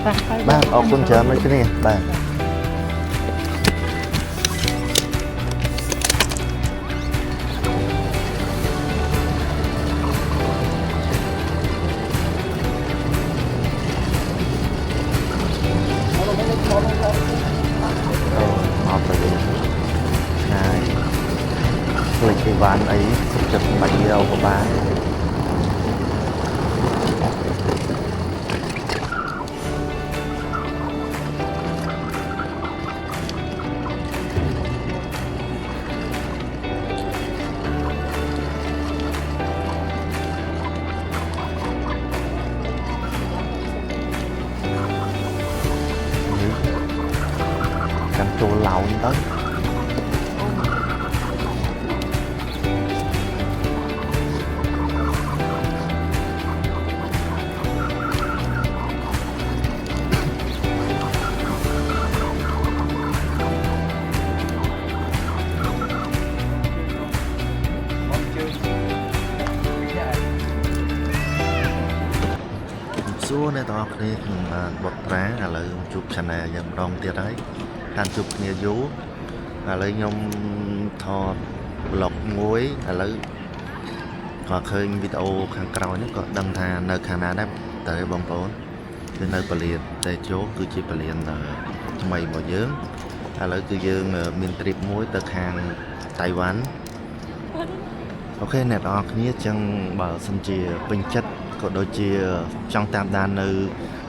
បាទអរគុណច្រើនដូចគ្នាបាទមកទៅវិញហើយភ្លេចអីវ៉ាន់អីសុខចិត្តបាច់វីដេអូក៏បានចាំចូលឡោនទៅសួរអ្នកទាំងអស់គ្នាខ្ញុំបានបត់ប្រាឥឡូវជួប channel យើងម្ដងទៀតហើយខានជួបគ្នាយូរឥឡូវខ្ញុំថត vlog មួយឥឡូវក៏ឃើញវីដេអូខាងក្រោយនេះក៏ដឹងថានៅខាងណាដែរតែបងប្អូនគឺនៅពលានតេជោគឺជាពលានថ្មីរបស់យើងឥឡូវគឺយើងមាន trip មួយទៅខាងតៃវ៉ាន់អូខេអ្នកទាំងអស់គ្នាចឹងបើសិនជាពេញចិត្តក៏ដូចជាចង់តាមដាននៅ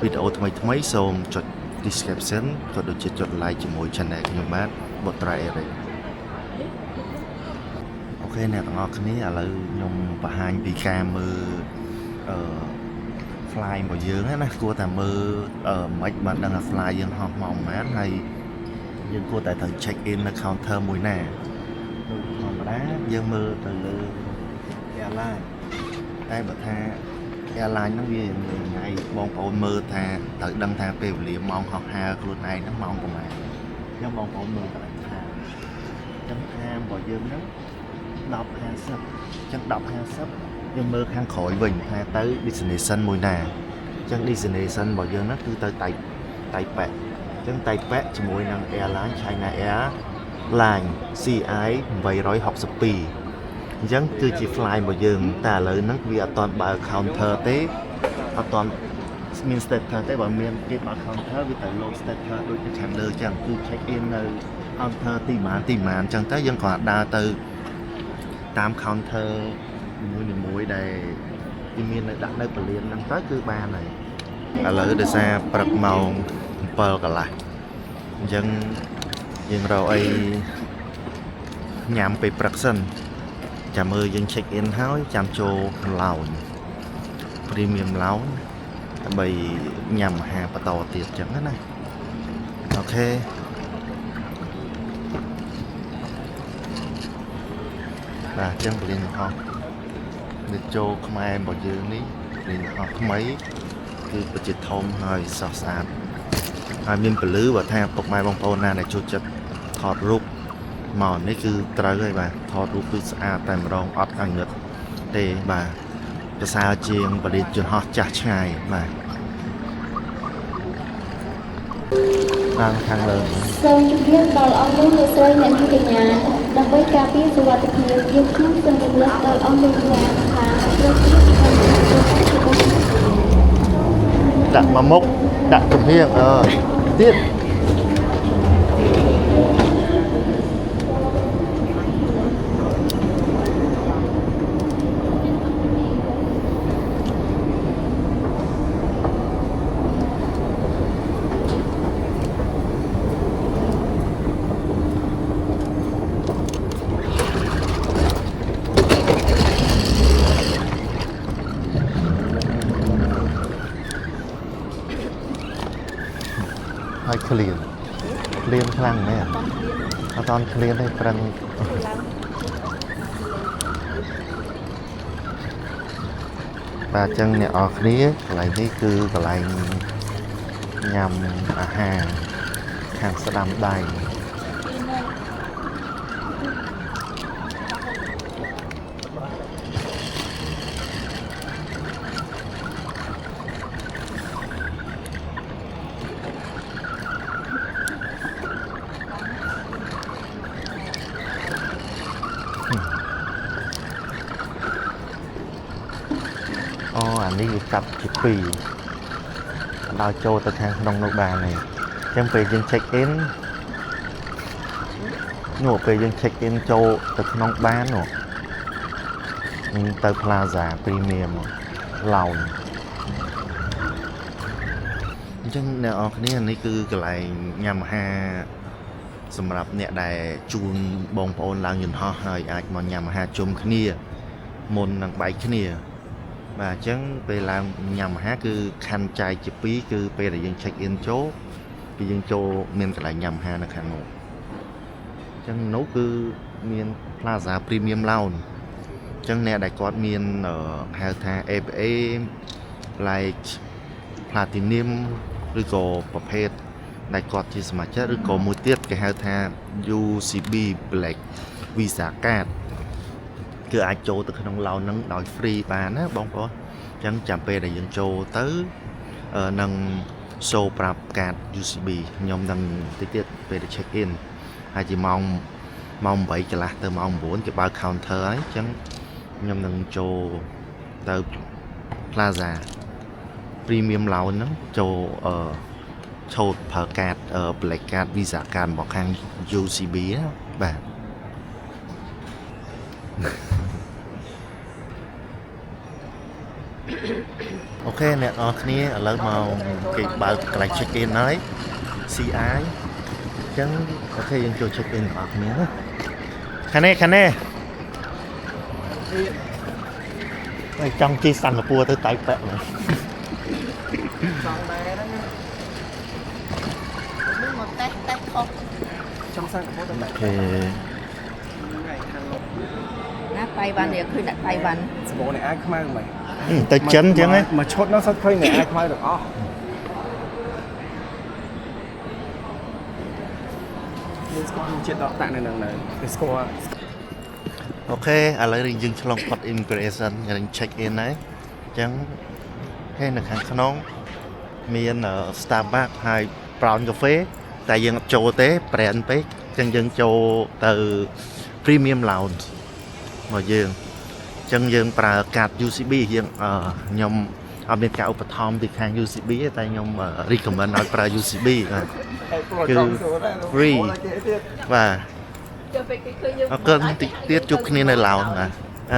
វីដេអូថ្មីសូមចុច description ក៏ដូចជាចុច like ជាមួយ channel ខ្ញុំបាទ Botra Eric អូខេអ្នកទាំងអស់គ្នាឥឡូវខ្ញុំបង្ហាញពីការមើលfly របស់យើងណាគួរតែមើលមិនបានដឹងថា fly យើងហោះមកប៉ុន្មានហើយយើងគួរតែត្រូវ check in នៅ counter មួយណាធម្មតាយើងមើលទៅលើ airline តែបើថា airline ហ្នឹងវាថ្ងៃបងប្អូនមើលថាត្រូវដឹងថាពេលវេលាម៉ោងហោះហើរខ្លួនឯងហ្នឹងម៉ោងប្រហែលអញ្ចឹងបងប្អូនមើលតែថាអញ្ចឹងថារបស់យើងហ្នឹង 10:50 អញ្ចឹង 10:50 យើងមើលខាងក្រោយវិញថាទៅ destination មួយណាអញ្ចឹង destination របស់យើងហ្នឹងគឺទៅតៃប៉ែអញ្ចឹងតៃប៉ែជាមួយនឹង airline China Airline CI 862អញ្ចឹងគឺជា fly របស់យើងតែឥឡូវហ្នឹងវាអត់ទាន់បើ counter ទេអត់ទាន់មាន status ទេបើមានគេបើ counter វាទៅ load status ដូចនៅខាងលើអញ្ចឹងគឺ check in នៅ counter ទីម៉ានអញ្ចឹងទៅយើងក៏ដើរទៅតាម counter មួយដែលវាមាននៅដាក់នៅពលានហ្នឹងទៅគឺបានហើយឥឡូវដោយសារព្រឹកម៉ោង 7 កន្លះអញ្ចឹងយើងរកអីញ៉ាំពេលព្រឹកសិនចាំមើលយើង check in ហើយចាំចូល lounge premium lounge ដើម្បីញ៉ាំអាហារបន្តទៀតអញ្ចឹងណាអូខេបាទអញ្ចឹងពលានហោះនៅចូលខ្មែររបស់យើងនេះពលានហោះថ្មីគឺពិតជាធំហើយស្រស់ស្អាតហើយមានពលឺបើថាពុកម៉ែបងប្អូនណាដែលចូលចិត្តថតរូបមកនេះគឺត្រូវហើយបាទថតរូបគឺស្អាតតែម្ដងអត់អង្ងឹតទេបាទប្រសើរជាងបរិយាយន្តហោះចាស់ឆ្ងាយបាទតាមខាងលើសូមជម្រាបដល់អង្គលោកលោកស្រីអ្នកនាងកញ្ញាដើម្បីការពារសុវត្ថិភាពយើងខ្ញុំសូមរំលឹកដល់អង្គលោកថាត្រូវដាក់មកមុខដាក់ជំរាបទៀតហើយក្លៀនខ្លាំងមែនអត់តក្លៀនទេប្រឹងបាទអញ្ចឹងអ្នកអរគ្នាកន្លែងនេះគឺកន្លែងញ៉ាំអាហារខាងស្ដាំដៃ អូអានេះវាចាប់ជា2ដល់ចូលទៅខាងក្នុងនោះបានហើយអញ្ចឹងពេលយើង check in នោះពេលយើង check in ចូលទៅក្នុងបាននោះទៅ Plaza Premium Lounge អញ្ចឹងអ្នកនរគ្នានេះគឺកន្លែងញ៉ាំអាហារសម្រាប់អ្នកដែលជូនបងប្អូនឡើងយន្តហោះហើយអាចមកញ៉ាំអាហារជុំគ្នាមុននឹងបែកគ្នាបាទអញ្ចឹងពេលឡើងញ៉ាំអាហារគឺខណ្ឌចែកជា2គឺពេលដែលយើង check in ចូលគឺយើងចូលមានកន្លែងញ៉ាំអាហារនៅខាងនោះអញ្ចឹងនោះគឺមាន Plaza Premium Lounge អញ្ចឹងអ្នកដែលគាត់មានហៅថា APA like Platinum ឬក៏ប្រភេទដែលគាត់ជាសមាជិកឬក៏មួយទៀតគេហៅថា UCB Black Visa Card គឺអាចចូលទៅក្នុង lounge ហ្នឹងដោយ free បានណាបងប្អូនអញ្ចឹងចាំពេលដែលយើងចូលទៅនឹង show ប្រាប់កាត UCB ខ្ញុំនឹងតិចទៀតពេលដែល check in ហើយជាម៉ោង8កន្លះទៅម៉ោង9គេបើក counter ហើយអញ្ចឹងខ្ញុំនឹងចូលទៅ Plaza Premium Lounge ហ្នឹងចូលឈោតប្រើកាត Black Card Visa Card របស់ខាង UCB ណាបាទអូខេអ្នកនរគ្នាឥឡូវមកគេបើកកន្លែង check in ហើយ CI អញ្ចឹងអូខេយើងចូល check in បងប្អូនគ្នាណាខាងនេះហើយចង់ជិះសិង្ហបុរីទៅតៃប៉ែហ្នឹងចង់ដែរហ្នឹងនេះមកតេស្តខុសចង់សិង្ហបុរីទៅអូខេណាតៃវ៉ាន់នេះឃើញដាក់តៃវ៉ាន់សម្បូរអ្នកអាយខ្មៅហ្មងទៅចិនអញ្ចឹងហ៎មកឈុតនោះសុទ្ធឃើញអ្នកអាយខ្មៅទាំងអស់យើងស្គាល់ជាតិដកតាក់នៅនឹងនៅគេស្គាល់អូខេឥឡូវយើងឆ្លងផុត immigration យើង check in ហើយអញ្ចឹងហើយនៅខាងក្នុងមាន Starbucks ហើយ Brown Cafe តែយើងអត់ចូលទេ brand ពេកអញ្ចឹងយើងចូលទៅ Premium Lounge មកយើងអញ្ចឹងយើងប្រើកាត UCB យើងខ្ញុំអត់មានការឧបត្ថម្ភពីខាង UCB ទេតែខ្ញុំ recommend ឲ្យប្រើ UCB បាទគឺ free បាទអរគុណតិចទៀតជួបគ្នានៅ Lounge បាទអ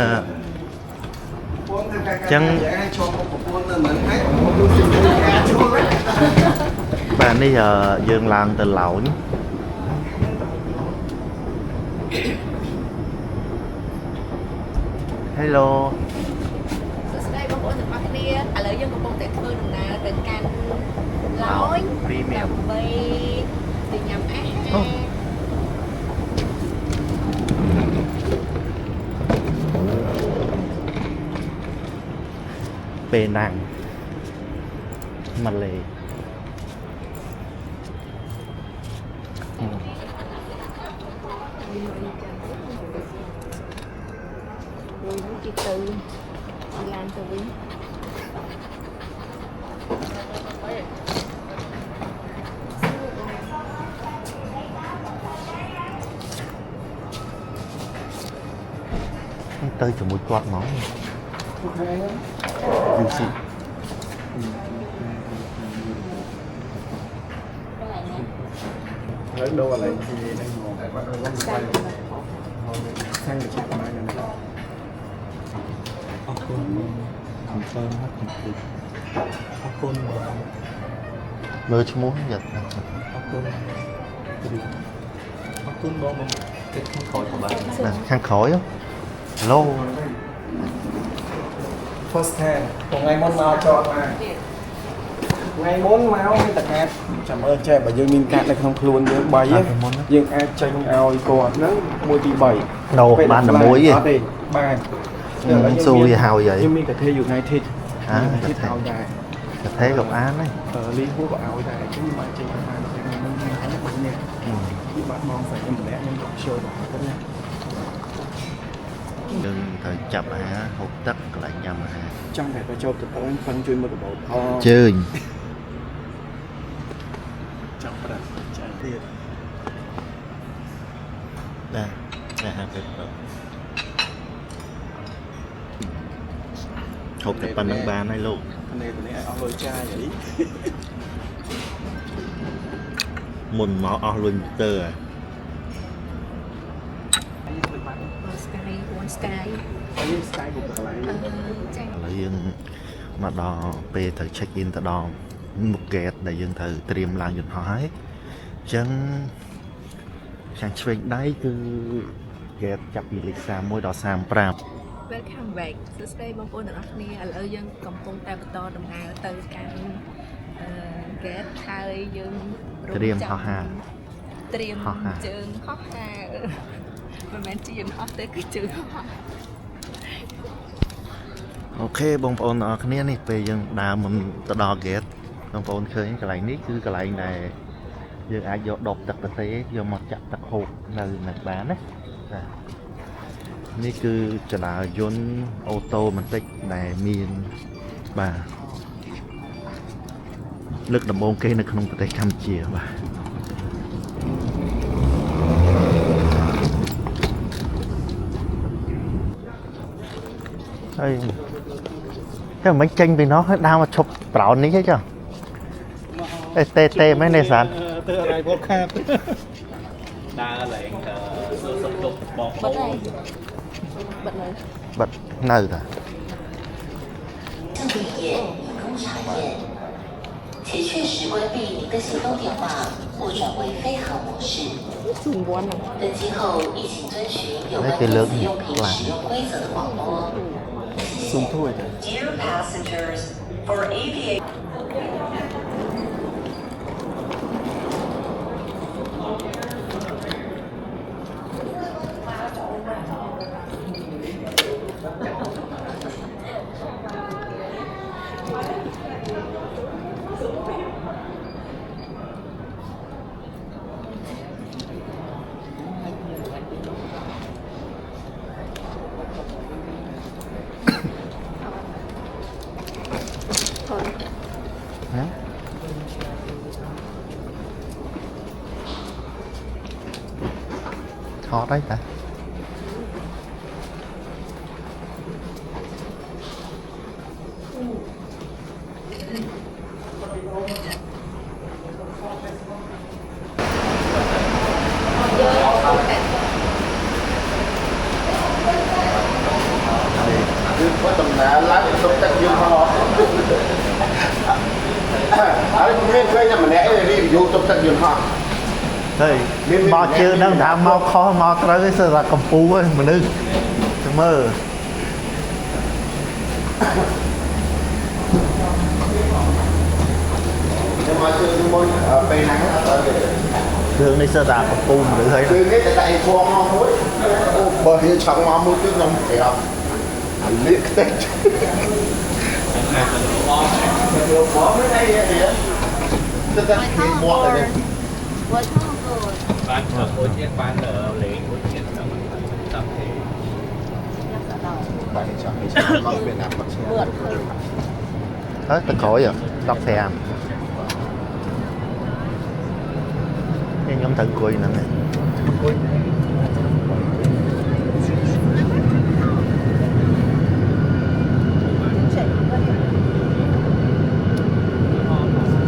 ញ្ចឹងបាទនេះយើងឡើងទៅ Lounge Hello សួស្តីបងប្អូនទាំងអស់គ្នាឥឡូវយើងកំពុងតែធ្វើដំណើរទៅកាន់ Lounge Premium ដើម្បីទៅញ៉ាំអាហារពេលណាំងម៉ាឡេទៅឡានទៅវិញទៅជាមួយគាត់ហ្មងយូស៊ីហើយដូរอะไรทีនេះមកតែគាត់រងស្គាល់ខាងជាតិខ្មែរហ្នឹងអរគុណconfirm ហើយ complete អរគុណមើលឈ្មោះយ៉ាត់អរគុណបងមកគេខាងក្រោយក៏បានខាងក្រោយ Hello first time ថ្ងៃមុនមកចតមកថ្ងៃមុនមកមានតកាតចាំមើលចេះបើយើងមានកាតនៅក្នុងខ្លួនយើង3យើងអាចចេញឲ្យគាត់ហ្នឹង1 2 3ដោបានតែមួយទេអត់ទេបានស៊ូវាហើយយើងមានកថេ United កថេឲ្យដែរកថេក៏បានដែរលីហូក៏ឲ្យដែរគឺមកចេញបានតែខ្ញុំមានហើយបាត់នេះគឺបាត់មកស្រីខ្ញុំម្នាក់ខ្ញុំក៏ចូលទៅគាត់ណាយើងត្រូវចាប់អាហារហូបទឹកកន្លែងញ៉ាំអាហារចង់តែទៅចូលទៅប៉ុនជួយមើលរបបជើញចាប់ប្រាក់ចាយទៀតអាហារពេលអូ hộp tập bàn năng bàn này luôn này ông lôi chai vậy một máu ao luôn tơ à Sky Sky cũng lại là dương mà đò về thử check in ta đò một gate để dương thử tìm làm dùn hỏi chân sang truyền đấy cứ gate chập bị lịch xa môi đỏ xàm pram Welcome back សួស្តីបងប្អូនទាំងអស់គ្នាឥឡូវយើងកំពុងតែបន្តដំណើរទៅកាន់gate ហើយយើងត្រៀមជើងហោះហើរមិនមែនជាយន្តហោះទេគឺជើងហោះអូខេបងប្អូនទាំងអស់គ្នានេះពេលយើងដើរមកទៅដល់ gate បងប្អូនឃើញកន្លែងនេះគឺកន្លែងដែលយើងអាចយកដបទឹកទៅទេយកមកចាក់ទឹកហូបនៅនឹងបានណាចានេះគឺចរាយន្តអូតូម៉ាទិកដែលមានបាទលើកដំបូងគេនៅក្នុងប្រទេសកម្ពុជាបាទហើយតែមិនចេញពីនោះដើរមកឈប់ប្រោននេះទេចុះទេមែនទេសានទៅអីពលខាប់ដើរឡើងទៅសុខទុក្ខបងប្អូនបិទនៅតា且确实关闭您的行动电话或转为飞行模式。登机后一请遵循有关电子用品使用规则的广播。Dear passengers, for aviation. ថតđấy ta có tầm nã lát tốc tắc dương ho ở bên quê nhà mình nãy đi vô tốc tắc dương ho thôi mò chưa đang thả mò khó mò tới cái sơ là cầm pú ấy mà nư mơ nhưng mà chưa môn cây nắng thường đi sơ là cầm pú mà được thấy từ cái tại khoa mò muối bởi vì chẳng mò muối chứ không thể đâu liệt tết bỏ mới đây vậy tất cả cái mua ở đây bán ở mỗi chiếc bán ở lấy mỗi chiếc tập thì bạn chẳng nói Việt Nam hết tất khỏi rồi đọc xe ăn nhưng nhóm thử cùi nữa này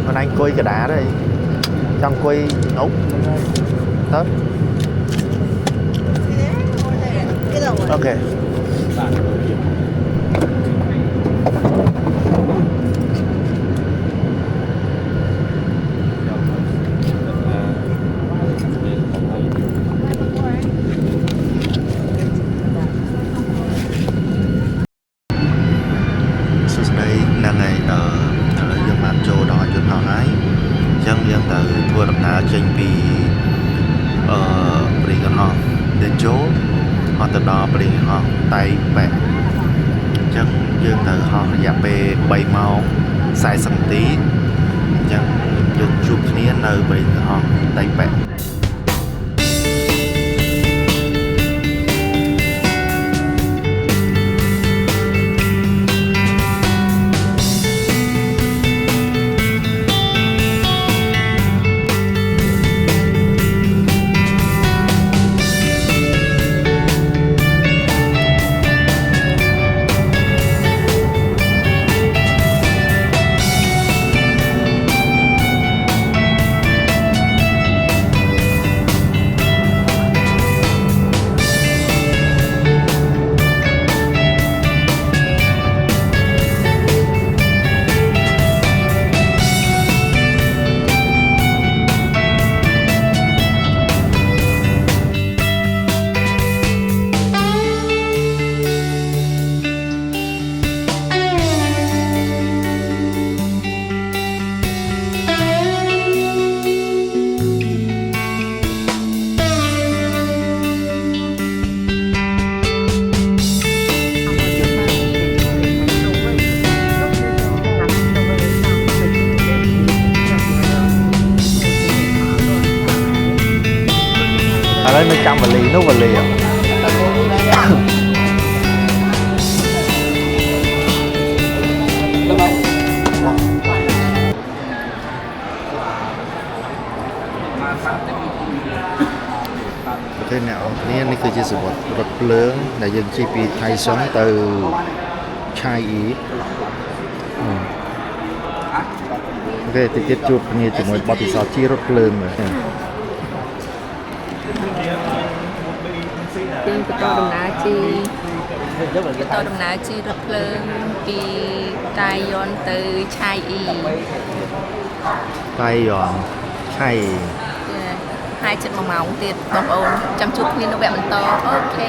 còn anh cùi cái đá đây trong cùi ốc hết ok đây là ngày tờ dân mặt chỗ đó chuẩn họ hái chân dân tờ thua đập ná trên vì bị gần họ đến chỗ họ từ đó bị họ tay bẻ chân dân tờ họ giảm về 7 màu sai sầm tí chân dân chụpគ្នានៅbị họ tay bẻ នោះវ៉ាលីទេអ្នកអង្គគ្នានេះគឺជាសវត្ថរថភ្លើងដែលយើងជិះពីថៃសុងទៅឆៃអ៊ីអូខេតិចទៀតជួបគ្នាជាមួយបទពិសោធន៍ជិះរថភ្លើងមើលយើងបន្តដំណើរជិះរថភ្លើងពីតៃយ៉នទៅឆៃអ៊ីតៃយ៉នឆៃហើយចិត្ត1ម៉ោងទៀតបងប្អូនចាំជួបគ្នានៅវគ្គបន្តអូខេ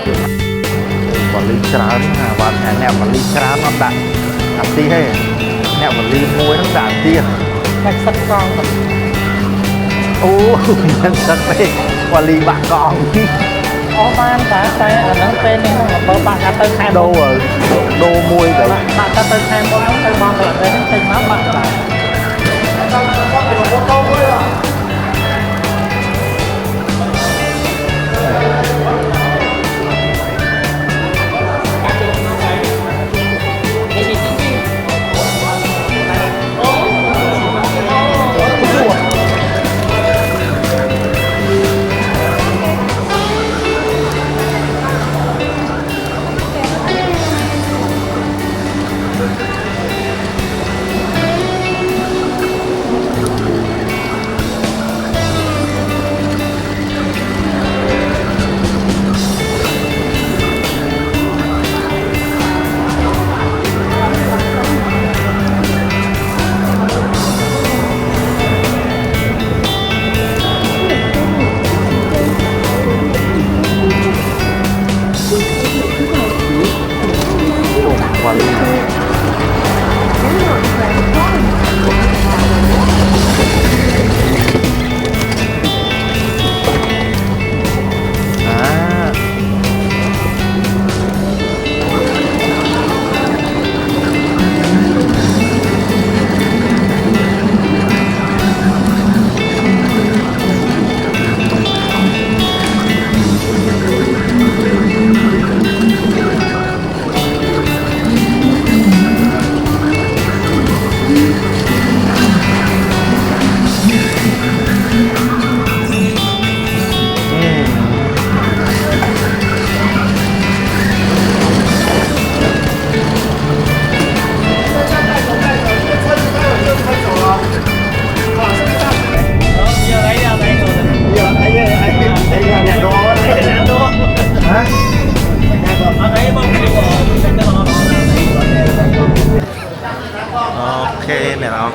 វ៉ាលីច្រើនណាវ៉ាត់អ្នកវ៉ាលីច្រើនអត់ដាក់អាទីទេអ្នកវ៉ាលីមួយហ្នឹងដាក់ទៀតតែសឹកកង់អូមិនសឹកទេវ៉ាលីបាក់កង់អូបានតែអាហ្នឹងពេលនេះបើបាក់ទៅខែដូរមួយទៅបាក់ទៅខែមុនហ្នឹងទៅបងប្រទេសហ្នឹងចេញមកបាក់ដែរ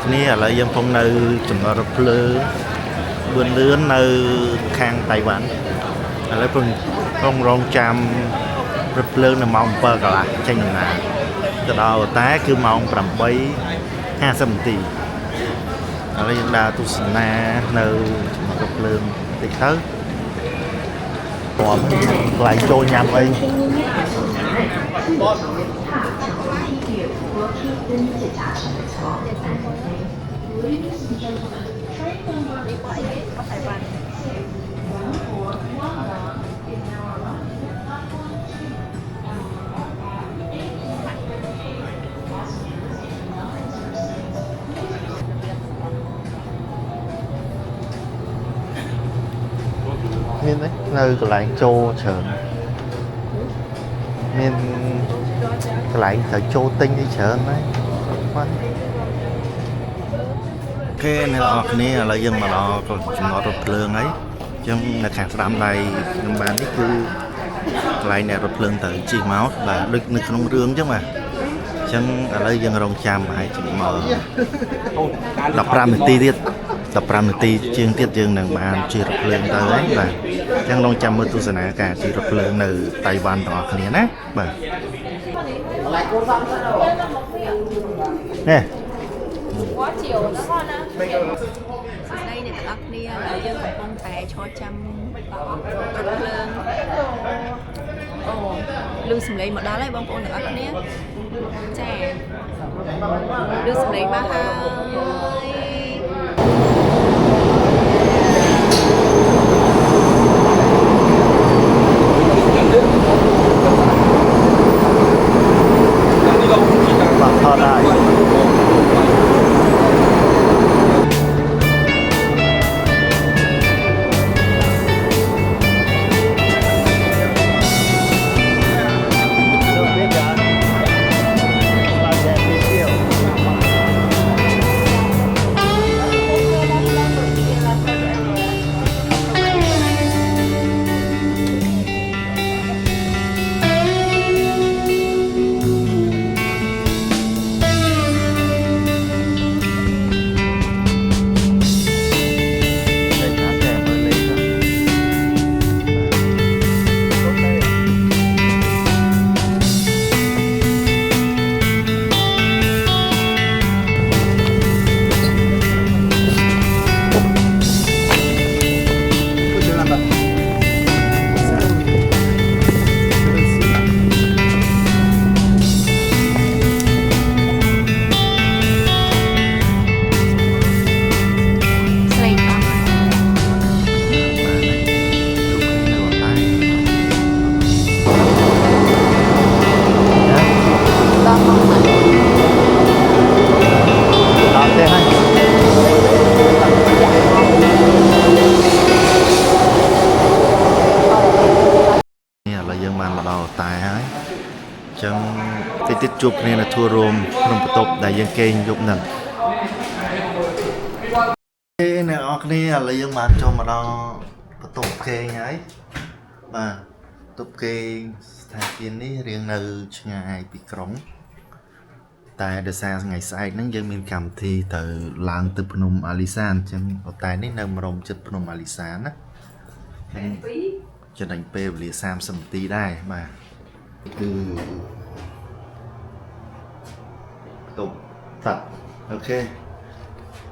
គ្នាឥឡូវយើងកំពុងនៅចំណតរថភ្លើងបឿនលឿននៅខាងតៃវ៉ាន់ឥឡូវកំពុងរងចាំរថភ្លើងនៅម៉ោង 7 កន្លះចេញដំណើរទៅដល់តែគឺម៉ោង 8:50 នាទីឥឡូវយើងដើរទស្សនានៅចំណតរថភ្លើងតិចទៅគាត់កន្លែងចូលញ៉ាំអីមានទេនៅកន្លែងចូលច្រើនមានកន្លែងត្រូវចូលទិញអីច្រើនណាស់បាទគេអ្នកនរគ្នាឥឡូវយើងមកដល់ចំណតរថភ្លើងហើយអញ្ចឹងនៅខាងស្ដាំដៃខ្ញុំបាននេះគឺកន្លែងអ្នករថភ្លើងទៅជិះមកបាទដូចនៅក្នុងរឿងអញ្ចឹងបាទអញ្ចឹងឥឡូវយើងរងចាំហើយជិះមក15 នាទីទៀត15 នាទីជាងទៀតយើងនឹងបានជិះរថភ្លើងទៅហើយបាទអញ្ចឹងរងចាំមើលទស្សនាការជិះរថភ្លើងនៅតៃវ៉ាន់ទាំងអស់គ្នាណាបាទនេះquá chiều đó con á. Đây này các đi là dân của con tè cho chăm rực lên. Ồ, lưu sầm lấy mà đó lấy bông con được các đi. Chè. Lưu sầm lấy ba hai. là dân man mà đầu tài ấy chẳng cái tiết chụp này là thua rôm không có tốt đại dân kênh giúp nè cái này ở cái này là dân man cho mà đầu có tốt kênh ấy mà tốt kênh thay kiến ní riêng nơi ngày bị cống tại đời xa ngày sai nó dân mình cầm thì từ làng từ Phnom Alisan chẳng có tài ní nơi mà rồng chất Phnom Alisan á cho đánh p lìa sam sầm tí đây mà cứ tục thật ok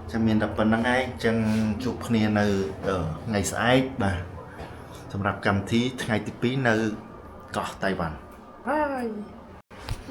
cho mình đọc phần năng ngay chẳng chụp này nơi ở ngày sai màสำหรับกรรมที่ថ្ងៃទី2នៅកោះតៃវ៉ាន់